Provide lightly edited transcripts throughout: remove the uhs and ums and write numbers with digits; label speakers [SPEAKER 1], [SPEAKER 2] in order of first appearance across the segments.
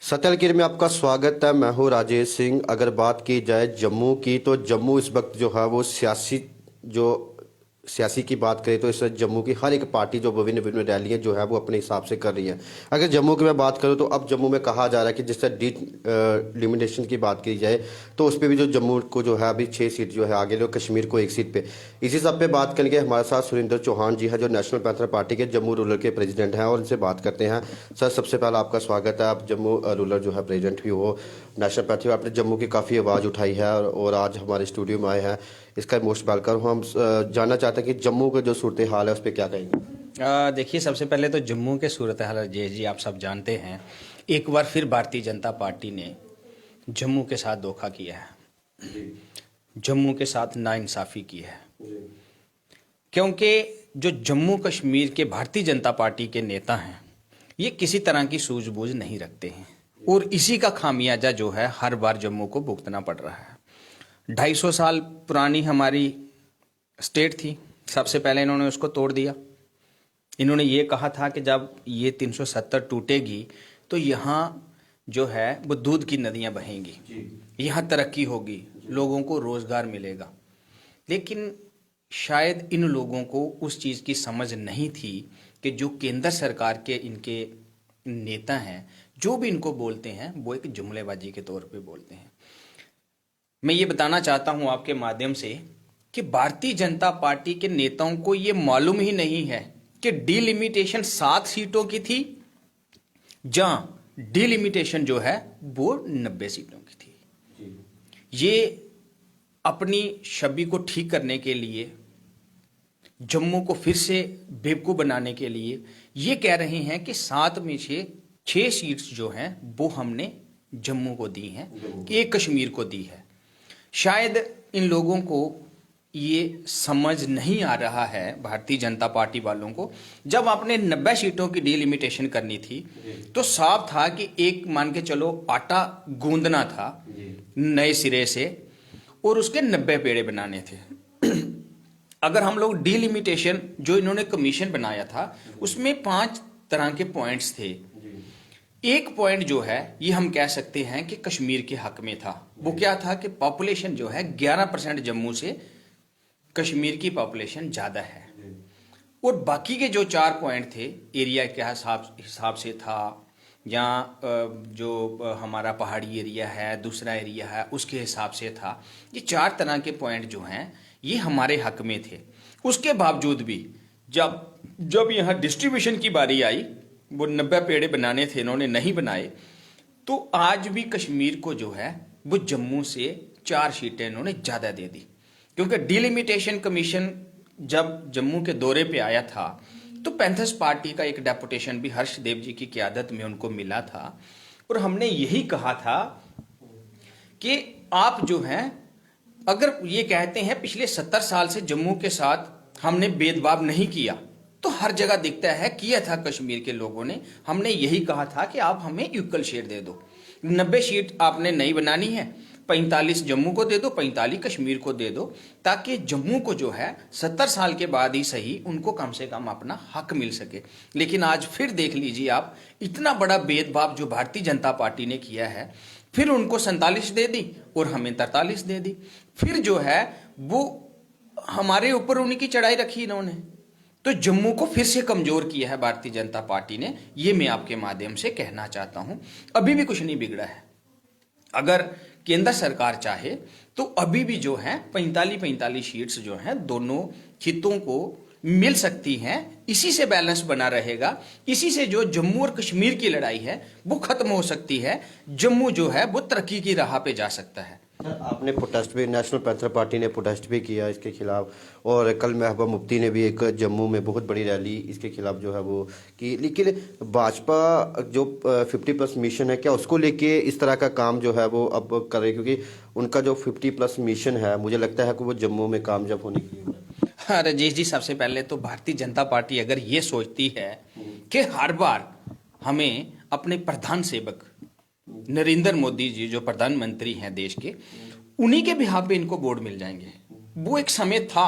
[SPEAKER 1] सतलगिर में आपका स्वागत है। मैं हूँ राजेश सिंह। अगर बात की जाए जम्मू की, तो जम्मू इस वक्त जो है वो सियासी की बात करें तो इस वक्त जम्मू की हर एक पार्टी जो विभिन्न विभिन्न रैलियां जो है वो अपने हिसाब से कर रही है। अगर जम्मू की मैं बात करूं तो अब जम्मू में कहा जा रहा है कि जिस तरह लिमिटेशन की बात की जाए तो उस पर भी जो जम्मू को जो है अभी 6 सीट जो है आगे, जो कश्मीर को 1 सीट पे। इसी सब पे बात करेंगे। हमारे साथ सुरेंद्र चौहान जी है जो नेशनल पैंथर पार्टी के जम्मू रूरल के प्रेसिडेंट हैं, और इनसे बात करते हैं। सर, सबसे पहले आपका स्वागत है। आप जम्मू रूरल जो है प्रेसिडेंट भी हो, नेशनल पैंथर, आपने जम्मू की काफ़ी आवाज़ उठाई है और आज हमारे स्टूडियो में आए हैं। इसका मोस्ट वेलकम। हम जानना चाहते हैं कि जम्मू का जो सूरत हाल है उस पर क्या कहेंगे।
[SPEAKER 2] देखिए, सबसे पहले तो जम्मू के सूरत हाल जय जी आप सब जानते हैं। एक बार फिर भारतीय जनता पार्टी ने जम्मू के साथ धोखा किया है, जम्मू के साथ नाइंसाफ़ी की है। क्योंकि जो जम्मू कश्मीर के भारतीय जनता पार्टी के नेता हैं, ये किसी तरह की सूझबूझ नहीं रखते हैं, और इसी का खामियाजा जो है हर बार जम्मू को भुगतना पड़ रहा है। 250 साल पुरानी हमारी स्टेट थी, सबसे पहले इन्होंने उसको तोड़ दिया। इन्होंने ये कहा था कि जब ये 370 टूटेगी तो यहाँ जो है वो दूध की नदियाँ बहेंगी, यहाँ तरक्की होगी, लोगों को रोज़गार मिलेगा। लेकिन शायद इन लोगों को उस चीज़ की समझ नहीं थी कि जो केंद्र सरकार के इनके नेता हैं, जो भी इनको बोलते हैं वो एक जुमलेबाजी के तौर पे बोलते हैं। मैं ये बताना चाहता हूँ आपके माध्यम से कि भारतीय जनता पार्टी के नेताओं को ये मालूम ही नहीं है कि डिलिमिटेशन 7 सीटों की थी, जहां डिलिमिटेशन जो है वो 90 सीटों की थी। ये अपनी छवि को ठीक करने के लिए, जम्मू को फिर से बेवकूफ बनाने के लिए ये कह रहे हैं कि 7 में से 6 सीट्स जो हैं वो हमने जम्मू को दी हैं, एक कश्मीर को दी है। शायद इन लोगों को ये समझ नहीं आ रहा है, भारतीय जनता पार्टी वालों को। जब आपने 90 सीटों की डिलिमिटेशन करनी थी तो साफ था कि एक मान के चलो आटा गूंदना था नए सिरे से, और उसके 90 पेड़े बनाने थे। अगर हम लोग डिलिमिटेशन जो इन्होंने कमीशन बनाया था उसमें 5 तरह के पॉइंट्स थे। एक पॉइंट जो है ये हम कह सकते हैं कि कश्मीर के हक में था। वो क्या था कि पॉपुलेशन जो है 11% जम्मू से कश्मीर की पॉपुलेशन ज़्यादा है, और बाकी के जो 4 पॉइंट थे एरिया के हिसाब से था, या जो हमारा पहाड़ी एरिया है, दूसरा एरिया है, उसके हिसाब से था। ये 4 तरह के पॉइंट जो हैं ये हमारे हक में थे। उसके बावजूद भी जब यहाँ डिस्ट्रीब्यूशन की बारी आई, वो 90 पेड़े बनाने थे, इन्होंने नहीं बनाए, तो आज भी कश्मीर को जो है वो जम्मू से 4 सीटें इन्होंने ज़्यादा दे दी। क्योंकि डिलिमिटेशन कमीशन जब जम्मू के दौरे पे आया था तो पैंथर्स पार्टी का एक डेपुटेशन भी हर्षदेव जी की क़यादत में उनको मिला था, और हमने यही कहा था कि आप जो हैं, अगर ये कहते हैं पिछले 70 साल से जम्मू के साथ हमने भेदभाव नहीं किया, तो हर जगह दिखता है किया था कश्मीर के लोगों ने। हमने यही कहा था कि आप हमें इक्वल शेयर दे दो, 90 सीट आपने नहीं बनानी है, 45 जम्मू को दे दो, 45 कश्मीर को दे दो, ताकि जम्मू को जो है 70 साल के बाद ही सही उनको कम से कम अपना हक मिल सके। लेकिन आज फिर देख लीजिए आप, इतना बड़ा भेदभाव जो भारतीय जनता पार्टी ने किया है, फिर उनको 47 दे दी और हमें 43 दे दी। फिर जो है वो हमारे ऊपर उनकी चढ़ाई रखी इन्होंने, तो जम्मू को फिर से कमजोर किया है भारतीय जनता पार्टी ने। ये मैं आपके माध्यम से कहना चाहता हूं। अभी भी कुछ नहीं बिगड़ा है। अगर केंद्र सरकार चाहे तो अभी भी जो है 45-45 सीट्स जो हैं दोनों खित्तों को मिल सकती हैं। इसी से बैलेंस बना रहेगा, इसी से जो जम्मू और कश्मीर की लड़ाई है वो खत्म हो सकती है। जम्मू जो है वो तरक्की की राह पे जा सकता है।
[SPEAKER 1] आपने प्रोटेस्ट भी, नेशनल पैंथर पार्टी ने प्रोटेस्ट भी किया इसके खिलाफ, और कल महबूबा मुफ्ती ने भी एक जम्मू में बहुत बड़ी रैली इसके खिलाफ जो है वो की। लेकिन भाजपा जो 50+ मिशन है, क्या उसको लेके इस तरह का काम जो है वो अब कर रही है? क्योंकि उनका जो 50+ मिशन है, मुझे लगता है कि वो जम्मू में कामयाब होने के लिए।
[SPEAKER 2] हाँ राजेश जी, सबसे पहले तो भारतीय जनता पार्टी अगर ये सोचती है कि हर बार हमें अपने प्रधान सेवक नरेंद्र मोदी जी जो प्रधानमंत्री हैं देश के, उन्हीं के बिहाफ पे इनको बोर्ड मिल जाएंगे। वो एक समय था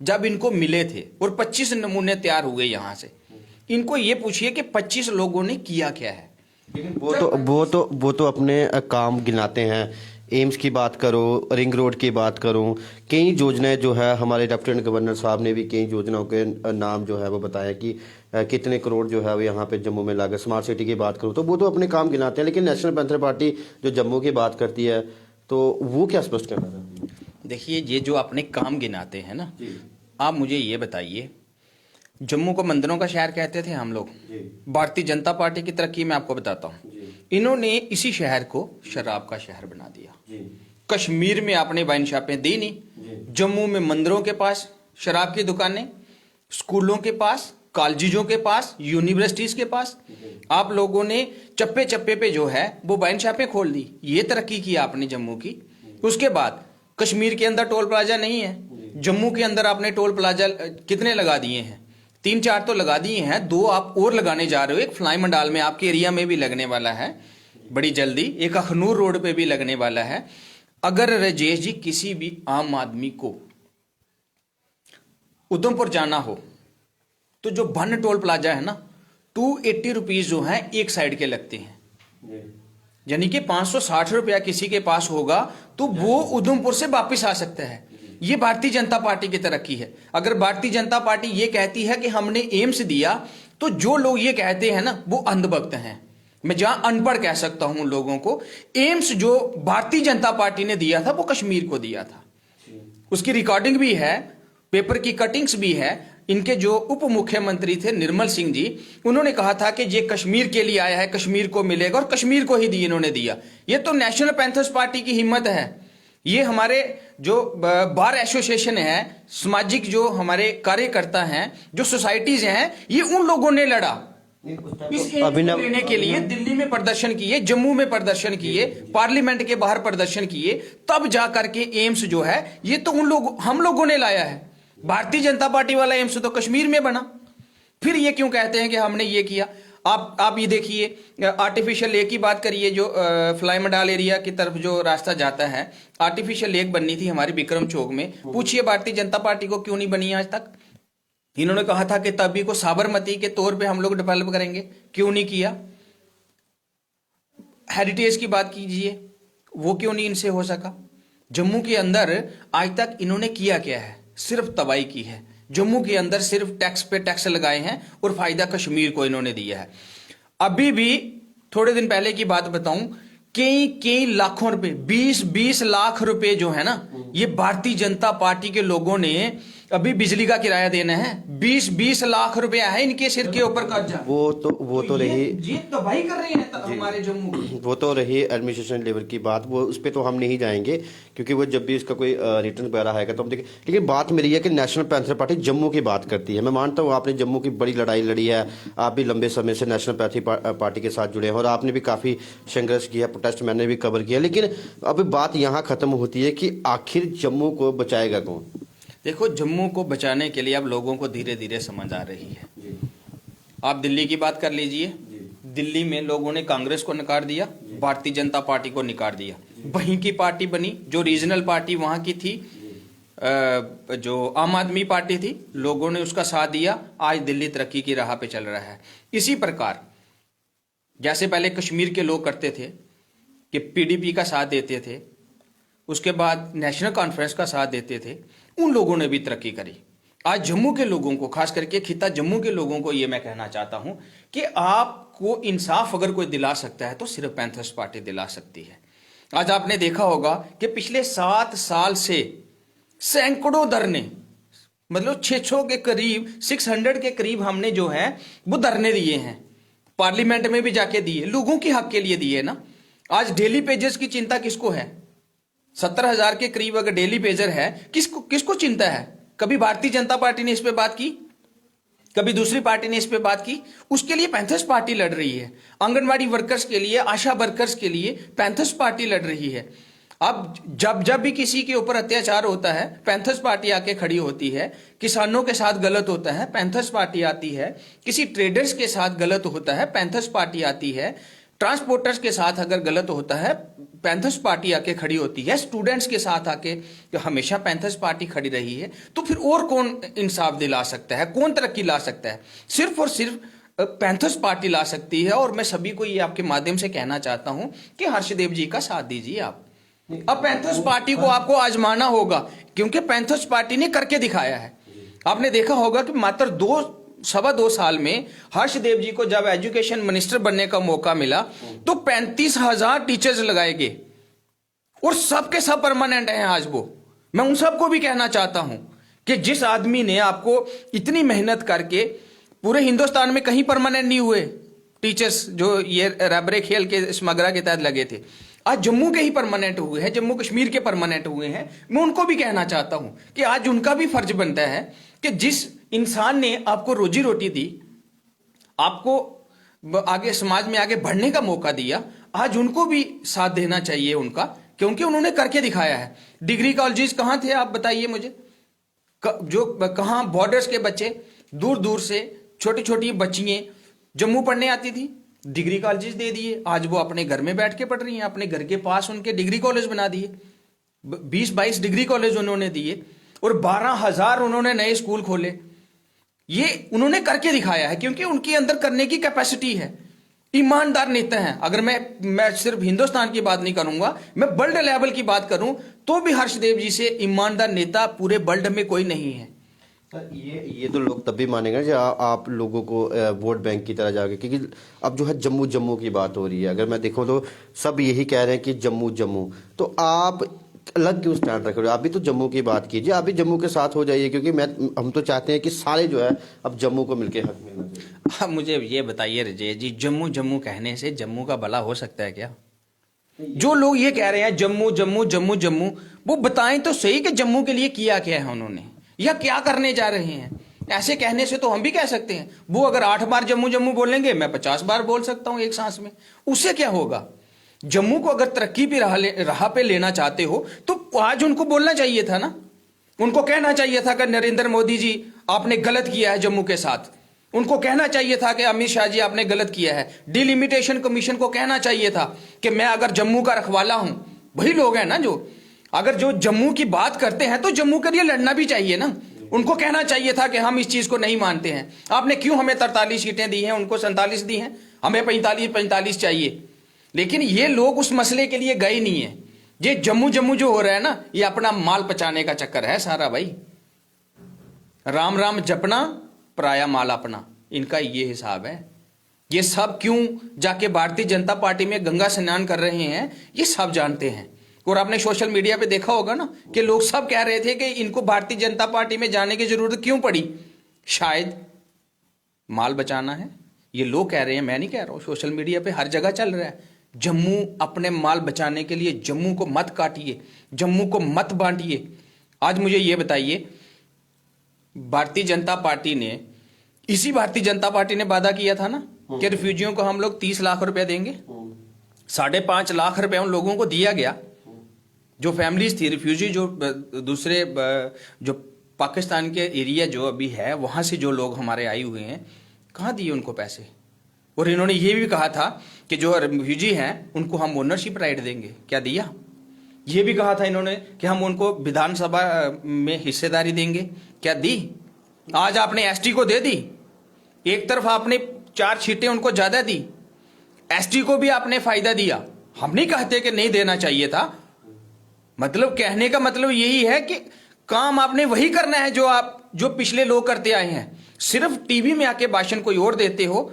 [SPEAKER 2] जब इनको मिले थे और 25 नमूने तैयार हुए यहां से। इनको ये पूछिए कि 25 लोगों ने किया क्या है।
[SPEAKER 1] लेकिन वो तो अपने काम गिनाते हैं। एम्स की बात करो, रिंग रोड की बात करूं, कई योजनाएं जो है हमारे लेफ्टिनेंट गवर्नर साहब ने भी कई योजनाओं के नाम जो है वो बताया कि कितने करोड़ जो है वो यहाँ पे जम्मू में लागत। स्मार्ट सिटी की बात करूं तो वो तो अपने काम गिनाते हैं, लेकिन नेशनल पैंथर पार्टी जो जम्मू की बात करती है तो वो क्या स्पष्ट करना चाहती है?
[SPEAKER 2] देखिए, ये जो अपने काम गिनाते हैं ना,
[SPEAKER 1] जी
[SPEAKER 2] आप मुझे ये बताइए, जम्मू को मंदिरों का शहर कहते थे हम लोग।
[SPEAKER 1] जी
[SPEAKER 2] भारतीय जनता पार्टी की तरक्की मैं आपको बताता हूँ।
[SPEAKER 1] जी
[SPEAKER 2] इन्होंने इसी शहर को शराब का शहर बना दिया।
[SPEAKER 1] जी
[SPEAKER 2] कश्मीर में आपने वाइन शॉपें दी नहीं,
[SPEAKER 1] जी
[SPEAKER 2] जम्मू में मंदिरों के पास शराब की दुकानें, स्कूलों के पास, कॉलेजों के पास, यूनिवर्सिटीज के पास आप लोगों ने चप्पे चप्पे पे जो है वो वाइन शॉपें खोल दी। ये तरक्की की आपने जम्मू की। उसके बाद कश्मीर के अंदर टोल प्लाजा नहीं है, जम्मू के अंदर आपने टोल प्लाजा कितने लगा दिए हैं? 3-4 तो लगा दिए हैं, 2 आप और लगाने जा रहे हो। एक फ्लाई मंडाल में आपके एरिया में भी लगने वाला है बड़ी जल्दी, एक अखनूर रोड पे भी लगने वाला है। अगर राजेश जी किसी भी आम आदमी को उधमपुर जाना हो तो जो बन टोल प्लाजा है ना, 280 रुपीज जो है एक साइड के लगते हैं। यानी कि 560 रुपया किसी के पास होगा तो वो उधमपुर से वापस आ सकता है। ये भारतीय जनता पार्टी की तरक्की है। अगर भारतीय जनता पार्टी ये कहती है कि हमने एम्स दिया, तो जो लोग ये कहते हैं ना वो अंधभक्त हैं। मैं जहां अनपढ़ कह सकता हूं लोगों को, एम्स जो भारतीय जनता पार्टी ने दिया था वो कश्मीर को दिया था। उसकी रिकॉर्डिंग भी है, पेपर की कटिंग्स भी है। इनके जो उप मुख्यमंत्री थे निर्मल सिंह जी, उन्होंने कहा था कि ये कश्मीर के लिए आया है, कश्मीर को मिलेगा, और कश्मीर को ही इन्होंने दिया। ये तो नेशनल पैंथर्स पार्टी की हिम्मत है। ये हमारे जो बार एसोसिएशन है, सामाजिक जो हमारे कार्यकर्ता हैं, जो सोसाइटीज हैं, ये उन लोगों ने लड़ा इस
[SPEAKER 1] अभिनव
[SPEAKER 2] लेने के लिए। दिल्ली में प्रदर्शन किए, जम्मू में प्रदर्शन किए, पार्लियामेंट के बाहर प्रदर्शन किए, तब जा करके एम्स जो है ये तो हम लोगों ने लाया है। भारतीय जनता पार्टी वाला एम्स तो कश्मीर में बना। फिर ये क्यों कहते हैं कि हमने ये किया? आप ये देखिए, आर्टिफिशियल लेक की बात करिए, जो फ्लाई मंडाल एरिया की तरफ जो रास्ता जाता है, आर्टिफिशियल लेक बननी थी हमारी विक्रम चौक में। पूछिए भारतीय जनता पार्टी को क्यों नहीं बनी आज तक? इन्होंने कहा था कि तभी को साबरमती के तौर पे हम लोग डेवलप करेंगे, क्यों नहीं किया? हेरिटेज की बात कीजिए, वो क्यों नहीं इनसे हो सका? जम्मू के अंदर आज तक इन्होंने किया क्या है? सिर्फ तबाही की है। जम्मू के अंदर सिर्फ टैक्स पे टैक्स लगाए हैं और फायदा कश्मीर को इन्होंने दिया है। अभी भी थोड़े दिन पहले की बात बताऊं, कई लाखों रुपए, 20 लाख रुपए जो है ना, ये भारतीय जनता पार्टी के लोगों ने अभी बिजली का किराया देना है। 20 लाख रुपया है इनके सिर के ऊपर कर्जा।
[SPEAKER 1] वो तो रही,
[SPEAKER 2] ये तबाही कर रहे हैं हमारे जम्मू की।
[SPEAKER 1] वो तो रही एडमिनिस्ट्रेशन लेवल की बात, वो उस पर तो हम नहीं जाएंगे क्योंकि वो जब भी इसका कोई रिटर्न वगैरह आएगा तो हम देखें। लेकिन बात मेरी है कि नेशनल पैंथर पार्टी जम्मू की बात करती है। मैं मानता हूँ आपने जम्मू की बड़ी लड़ाई लड़ी है, आप भी लंबे समय से नेशनल पैंथर पार्टी के साथ जुड़े हैं और आपने भी काफ़ी संघर्ष किया, प्रोटेस्ट मैंने भी कवर किया। लेकिन अब बात यहाँ ख़त्म होती है कि आखिर जम्मू को बचाएगा कौन?
[SPEAKER 2] देखो, जम्मू को बचाने के लिए अब लोगों को धीरे धीरे समझ आ रही है। आप दिल्ली की बात कर लीजिए, दिल्ली में लोगों ने कांग्रेस को नकार दिया, भारतीय जनता पार्टी को नकार दिया। वहीं की पार्टी बनी जो रीजनल पार्टी वहां की थी, जो आम आदमी पार्टी थी, लोगों ने उसका साथ दिया। आज दिल्ली तरक्की की राह पे चल रहा है। इसी प्रकार जैसे पहले कश्मीर के लोग करते थे कि पीडीपी का साथ देते थे, उसके बाद नेशनल कॉन्फ्रेंस का साथ देते थे, उन लोगों ने भी तरक्की करी। आज जम्मू के लोगों को, खास करके खिता जम्मू के लोगों को ये मैं कहना चाहता हूं कि आपको इंसाफ अगर कोई दिला सकता है तो सिर्फ पैंथर्स पार्टी दिला सकती है। आज आपने देखा होगा कि पिछले 7 साल से सैकड़ों धरने, मतलब 600 के करीब, 600 के करीब हमने जो है वो धरने दिए हैं। पार्लियामेंट में भी जाके दिए, लोगों के हक के लिए दिए ना। आज डेली पेजेस की चिंता किसको है? 70,000 के करीब अगर डेली पेजर है, किसको चिंता है? कभी भारतीय जनता पार्टी ने इस पे बात की? कभी दूसरी पार्टी ने इस पे बात की? उसके लिए पैंथर्स पार्टी लड़ रही है। आंगनवाड़ी वर्कर्स के लिए, आशा वर्कर्स के लिए पैंथर्स पार्टी लड़ रही है। अब जब भी किसी के ऊपर अत्याचार होता है, पैंथर्स पार्टी आके खड़ी होती है। किसानों के साथ गलत होता है, पैंथर्स पार्टी आती है। किसी ट्रेडर्स के साथ गलत होता है, पैंथर्स पार्टी आती है। ट्रांसपोर्टर्स के साथ अगर गलत होता है, पैंथर्स पार्टी आके खड़ी होती है। स्टूडेंट्स के साथ आके हमेशा पैंथर्स पार्टी खड़ी रही है। तो फिर और कौन इंसाफ दिला सकता है, कौन तरक्की ला सकता है? सिर्फ और सिर्फ पैंथर्स पार्टी ला सकती है। और मैं सभी को ये आपके माध्यम से कहना चाहता हूं कि हर्षदेव जी का साथ दीजिए आप। अब पैंथर्स पार्टी को आपको आजमाना होगा, क्योंकि पैंथर्स पार्टी ने करके दिखाया है। आपने देखा होगा कि मात्र 2 साल में हर्षदेव जी को जब एजुकेशन मिनिस्टर बनने का मौका मिला तो 35,000 टीचर्स लगाए गए और सबके सब परमानेंट हैं आज वो। मैं उन सबको भी कहना चाहता हूं कि जिस आदमी ने आपको इतनी मेहनत करके, पूरे हिंदुस्तान में कहीं परमानेंट नहीं हुए टीचर्स जो ये रैबरे खेल के स्मगरा के तहत लगे थे, आज जम्मू के ही परमानेंट हुए हैं, जम्मू कश्मीर के परमानेंट हुए हैं। मैं उनको भी कहना चाहता हूं कि आज उनका भी फर्ज बनता है कि जिस इंसान ने आपको रोजी रोटी दी, आपको आगे समाज में आगे बढ़ने का मौका दिया, आज उनको भी साथ देना चाहिए उनका, क्योंकि उन्होंने करके दिखाया है। डिग्री कॉलेजेस कहाँ थे आप बताइए मुझे, जो कहाँ बॉर्डर्स के बच्चे दूर दूर से छोटी छोटी बच्चियां जम्मू पढ़ने आती थी, डिग्री कॉलेजेस दे दिए, आज वो अपने घर में बैठ के पढ़ रही हैं। अपने घर के पास उनके डिग्री कॉलेज बना दिए, 20-22 डिग्री कॉलेज उन्होंने दिए और 12,000 उन्होंने नए स्कूल खोले। ये उन्होंने करके दिखाया है, क्योंकि उनके अंदर करने की कैपेसिटी है। ईमानदार नेता हैं। अगर मैं सिर्फ हिंदुस्तान की बात नहीं करूंगा, मैं वर्ल्ड लेवल की बात करूं तो भी हर्षदेव जी से ईमानदार नेता पूरे वर्ल्ड में कोई नहीं है।
[SPEAKER 1] ये तो लोग तब भी मानेंगे जब आप लोगों को वोट बैंक की तरह जाके, क्योंकि अब जो है जम्मू जम्मू की बात हो रही है। अगर मैं देखूं तो सब यही कह रहे हैं कि जम्मू जम्मू, तो आप अलग क्यों स्टैंड रख रहे हो? आप भी तो जम्मू की बात कीजिए, आप भी जम्मू के साथ हो जाइए, क्योंकि हम तो चाहते हैं कि सारे जो है अब जम्मू को मिलके हक मिलना चाहिए।
[SPEAKER 2] अब मुझे ये बताइए रजय जी, जम्मू जम्मू कहने से जम्मू का भला हो सकता है क्या? जो लोग ये कह रहे हैं जम्मू जम्मू जम्मू जम्मू, वो बताएं तो सही कि जम्मू के लिए किया क्या है उन्होंने, या क्या करने जा रहे हैं। ऐसे कहने से तो हम भी कह सकते हैं, वो अगर 8 बार जम्मू जम्मू बोलेंगे, मैं 50 बार बोल सकता हूं एक सांस में, उससे क्या होगा। जम्मू को अगर तरक्की भी राह पे लेना चाहते हो तो आज उनको बोलना चाहिए था ना, उनको कहना चाहिए था कि नरेंद्र मोदी जी आपने गलत किया है जम्मू के साथ। उनको कहना चाहिए था कि अमित शाह जी आपने गलत किया है। डिलिमिटेशन कमीशन को कहना चाहिए था कि मैं अगर जम्मू का रखवाला हूं, वही लोग हैं ना जो अगर जो जम्मू की बात करते हैं तो जम्मू के लिए लड़ना भी चाहिए ना। उनको कहना चाहिए था कि हम इस चीज को नहीं मानते हैं, आपने क्यों हमें 43 सीटें दी हैं, उनको 47 दी हैं, हमें 45 चाहिए। लेकिन ये लोग उस मसले के लिए गए नहीं है। ये जम्मू जम्मू जो हो रहा है ना, ये अपना माल पचाने का चक्कर है सारा भाई। राम राम जपना, पराया माल अपना, इनका ये हिसाब है। ये सब क्यों जाके भारतीय जनता पार्टी में गंगा स्नान कर रहे हैं, ये सब जानते हैं। और आपने सोशल मीडिया पे देखा होगा ना कि लोग सब कह रहे थे कि इनको भारतीय जनता पार्टी में जाने की जरूरत क्यों पड़ी, शायद माल बचाना है। ये लोग कह रहे हैं, मैं नहीं कह रहा हूं, सोशल मीडिया पे हर जगह चल रहा है। जम्मू अपने माल बचाने के लिए जम्मू को मत काटिए, जम्मू को मत बांटिए। आज मुझे ये बताइए, भारतीय जनता पार्टी ने, इसी भारतीय जनता पार्टी ने वादा किया था ना कि रिफ्यूजियों को हम लोग 30 लाख रुपए देंगे। 5.5 लाख रुपए उन लोगों को दिया गया जो फैमिलीज थी रिफ्यूजी, जो दूसरे जो पाकिस्तान के एरिया जो अभी है वहां से जो लोग हमारे आए हुए हैं, कहाँ दिए उनको पैसे। और इन्होंने ये भी कहा था कि जो रिफ्यूजी हैं उनको हम ओनरशिप राइट देंगे, क्या दिया? ये भी कहा था इन्होंने कि हम उनको विधानसभा में हिस्सेदारी देंगे, क्या दी? आज आपने एसटी को दे दी। एक तरफ आपने 4 सीटें उनको ज्यादा दी, एसटी को भी आपने फायदा दिया। हम नहीं कहते कि नहीं देना चाहिए था, मतलब कहने का मतलब यही है कि काम आपने वही करना है जो पिछले लोग करते आए हैं। सिर्फ टीवी में आके भाषण कोई और देते हो,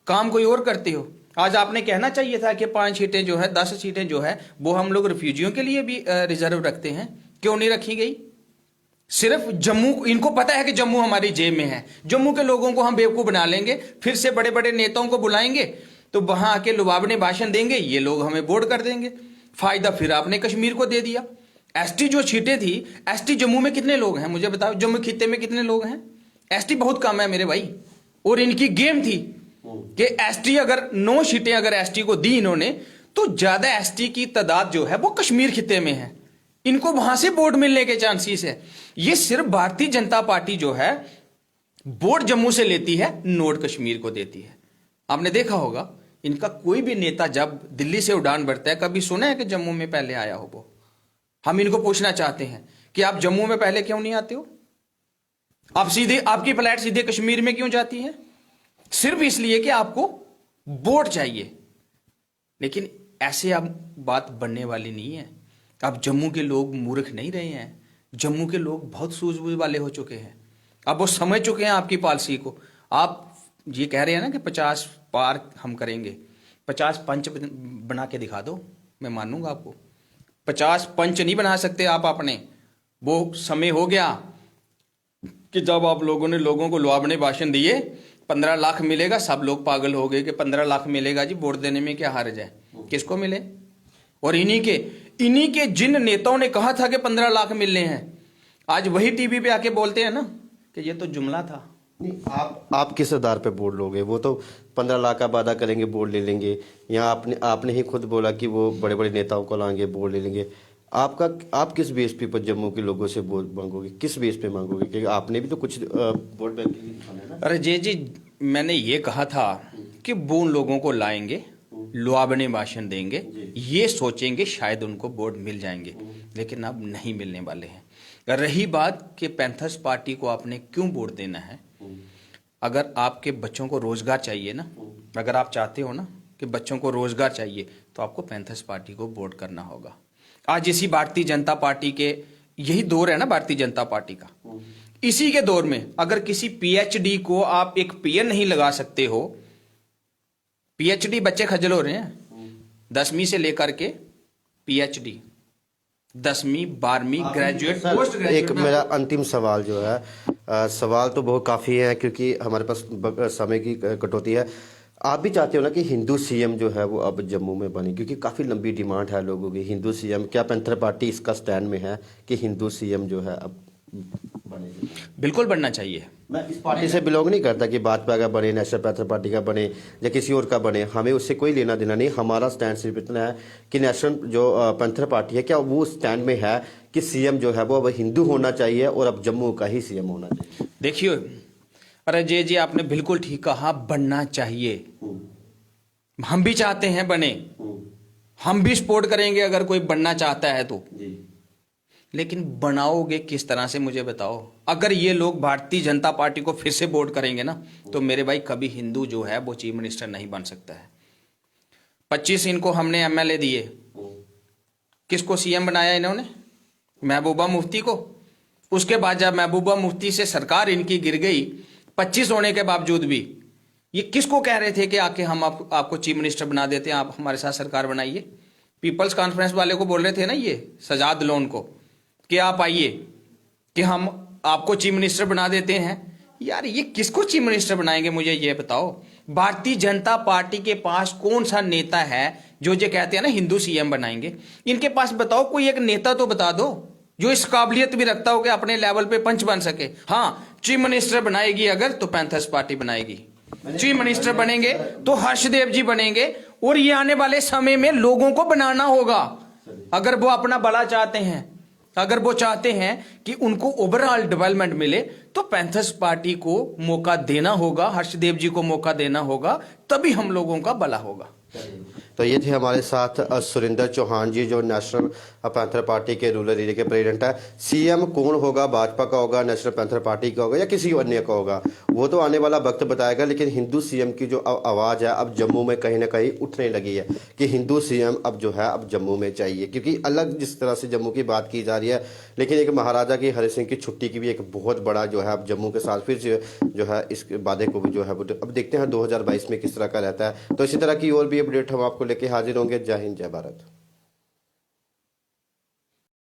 [SPEAKER 2] काम कोई और करते हो। आज आपने कहना चाहिए था कि 5 सीटें जो है, 10 सीटें जो है वो हम लोग रिफ्यूजियों के लिए भी रिजर्व रखते हैं, क्यों नहीं रखी गई? सिर्फ जम्मू, इनको पता है कि जम्मू हमारी जेब में है, जम्मू के लोगों को हम बेवकूफ बना लेंगे, फिर से बड़े बड़े नेताओं को बुलाएंगे तो वहां आके लुबावने भाषण देंगे, ये लोग हमें वोट कर देंगे। फायदा फिर आपने कश्मीर को दे दिया। एसटी जो सीटें थी, एसटी जम्मू में कितने लोग हैं मुझे बताओ, जम्मू खित्ते में कितने लोग हैं? एसटी बहुत कम है मेरे भाई। और इनकी गेम थी कि एसटी अगर 9 सीटें अगर एसटी को दी इन्होंने, तो ज्यादा एसटी की तादाद जो है वो कश्मीर खित्ते में है, इनको वहां से वोट मिलने के चांसेस है। ये सिर्फ भारतीय जनता पार्टी जो है वोट जम्मू से लेती है, नोट कश्मीर को देती है। आपने देखा होगा इनका कोई भी नेता जब दिल्ली से उड़ान भरता है, कभी सुना है कि जम्मू में पहले आया हो वो? हम इनको पूछना चाहते हैं कि आप जम्मू में पहले क्यों नहीं आते हो? आप सीधे, आपकी फ्लाइट सीधे कश्मीर में क्यों जाती है? सिर्फ इसलिए कि आपको वोट चाहिए। लेकिन ऐसे अब बात बनने वाली नहीं है। अब जम्मू के लोग मूर्ख नहीं रहे हैं, जम्मू के लोग बहुत सूझबूझ वाले हो चुके हैं। अब वो समझ चुके हैं आपकी पॉलिसी को। आप ये कह रहे हैं ना कि 50 पार हम करेंगे, 50 पंच बना के दिखा दो, मैं मानूंगा आपको। 50 पंच नहीं बना सकते आप अपने। वो समय हो गया कि जब आप लोगों ने लोगों को लुभावने भाषण दिए, 15 लाख मिलेगा, सब लोग पागल हो गए कि 15 लाख मिलेगा जी, वोट देने में क्या हर्ज है, किसको मिले। और इन्हीं के जिन नेताओं ने कहा था कि 15 लाख मिलने हैं, आज वही टीवी पे आके बोलते हैं ना कि ये तो जुमला था।
[SPEAKER 1] नहीं, आप किस आधार पे वोट लोगे? वो तो 15 लाख का वादा करेंगे, वोट ले लेंगे। या आपने ही खुद बोला कि वो बड़े बड़े नेताओं को लाएंगे, वोट ले लेंगे। आप किस बेस पे पर जम्मू के लोगों से वोट मांगोगे? किस बेस पे मांगोगे? क्योंकि आपने भी तो कुछ वोट बैंक ना।
[SPEAKER 2] अरे जी, मैंने ये कहा था कि वो उन लोगों को लाएंगे, लुभावने भाषण देंगे, ये सोचेंगे शायद उनको वोट मिल जाएंगे, लेकिन अब नहीं मिलने वाले हैं। रही बात कि पैंथर्स पार्टी को आपने क्यों वोट देना है, अगर आपके बच्चों को रोजगार चाहिए ना, अगर आप चाहते हो ना कि बच्चों को रोजगार चाहिए, तो आपको पैंथर्स पार्टी को वोट करना होगा। आज इसी भारतीय जनता पार्टी के यही दौर है ना, भारतीय जनता पार्टी का। इसी के दौर में अगर किसी पीएचडी को आप एक पीएन नहीं लगा सकते हो, पीएचडी बच्चे खजल हो रहे हैं 10वीं से लेकर के पीएचडी, 10वीं 12वीं ग्रेजुएट, पोस्ट ग्रेजुएट।
[SPEAKER 1] एक मेरा अंतिम सवाल जो है, सवाल तो बहुत काफ़ी है क्योंकि हमारे पास समय की कटौती है। आप भी चाहते हो ना कि हिंदू सीएम जो है वो अब जम्मू में बने, क्योंकि काफ़ी लंबी डिमांड है लोगों की हिंदू सीएम। क्या पैंथर पार्टी इसका स्टैंड में है कि हिंदू सीएम जो है अब बने?
[SPEAKER 2] बिल्कुल बनना चाहिए।
[SPEAKER 1] मैं इस पार्टी से बिलोंग नहीं करता कि भाजपा का बने, नेशनल पैंथर पार्टी का बने या किसी और का बने, हमें उससे कोई लेना देना नहीं। हमारा स्टैंड सिर्फ इतना है कि नेशनल जो पैंथर पार्टी है, क्या वो स्टैंड में है कि सीएम जो है वो अब हिंदू होना चाहिए और अब जम्मू का ही सीएम होना चाहिए।
[SPEAKER 2] देखिए, अरे जी आपने बिल्कुल ठीक कहा, बनना चाहिए। हम भी चाहते हैं बने, हम भी सपोर्ट करेंगे अगर कोई बनना चाहता है तो। लेकिन बनाओगे किस तरह से मुझे बताओ। अगर ये लोग भारतीय जनता पार्टी को फिर से वोट करेंगे ना, तो मेरे भाई कभी हिंदू जो है वो चीफ मिनिस्टर नहीं बन सकता है। 25 इनको हमने एमएलए दिए, किसको सीएम बनाया इन्होंने? महबूबा मुफ्ती को। उसके बाद जब महबूबा मुफ्ती से सरकार इनकी गिर गई, 25 होने के बावजूद भी ये किसको कह रहे थे कि आके हम आपको चीफ मिनिस्टर बना देते हैं, आप हमारे साथ सरकार बनाइए। पीपल्स कॉन्फ्रेंस वाले को बोल रहे थे ना, ये सजाद लोन को, कि आप आइए कि हम आपको चीफ मिनिस्टर बना देते हैं। यार ये किसको चीफ मिनिस्टर बनाएंगे, मुझे ये बताओ। भारतीय जनता पार्टी के पास कौन सा नेता है जो ये कहते हैं ना हिंदू सीएम बनाएंगे? इनके पास बताओ, कोई एक नेता तो बता दो जो इस काबिलियत भी रखता हो कि अपने लेवल पे पंच बन सके। हाँ, चीफ मिनिस्टर बनाएगी अगर तो पैंथर्स पार्टी बनाएगी, चीफ मिनिस्टर बनेंगे तो हर्षदेव जी बनेंगे। और ये आने वाले समय में लोगों को बनाना होगा। अगर वो अपना भला चाहते हैं, अगर वो चाहते हैं कि उनको ओवरऑल डेवलपमेंट मिले, तो पैंथर्स पार्टी को मौका देना होगा, हर्षदेव जी को मौका देना होगा, तभी हम लोगों का भला होगा।
[SPEAKER 1] तो ये थे हमारे साथ सुरेंद्र चौहान जी, जो नेशनल पैंथर पार्टी के रूरल एरिया के प्रेसिडेंट है। सीएम कौन होगा, भाजपा का होगा, नेशनल पैंथर पार्टी का होगा या किसी अन्य का होगा, वो तो आने वाला वक्त बताएगा। लेकिन हिंदू सीएम की जो आवाज़ है अब जम्मू में कहीं ना कहीं उठने लगी है कि हिंदू सीएम अब जो है अब जम्मू में चाहिए। क्योंकि अलग जिस तरह से जम्मू की बात की जा रही है, लेकिन एक महाराजा की हरि सिंह की छुट्टी की भी एक बहुत बड़ा जो है अब जम्मू के साथ फिर जो है इस वादे को भी जो है अब देखते हैं 2022 में किस तरह का रहता है। तो इसी तरह की और भी अपडेट हम आपको लेके हाजिर होंगे। जय हिंद, जय भारत।